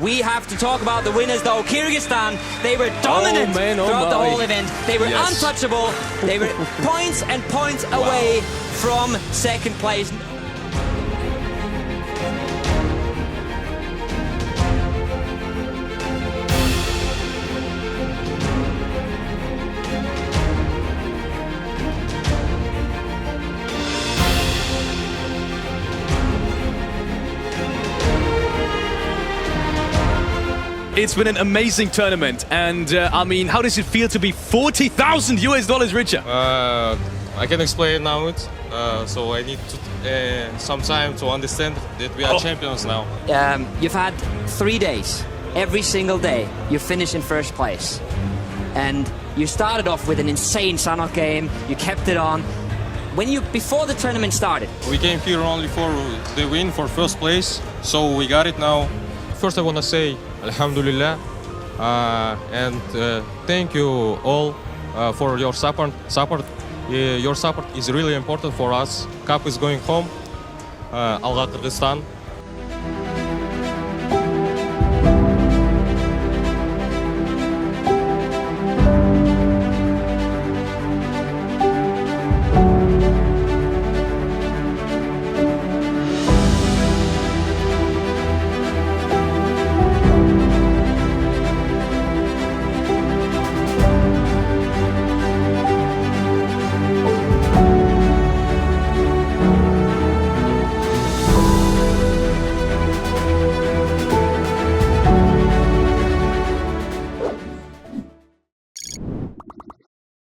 We have to talk about the winners though. Kyrgyzstan, they were dominant throughout the whole event. They were untouchable. They were points and points away from second place. It's been an amazing tournament, and I mean, how does it feel to be $40,000 richer? I can explain now it. So I need some time to understand that we are champions now. You've had 3 days. Every single day, you finish in first place. And you started off with an insane Sanok game. You kept it on. Before the tournament started, We came here only for the win, for first place. So we got it now. First, I want to say Alhamdulillah, and thank you all for your support. Your support is really important for us. Cup is going home. Alga Kyrgyzstan.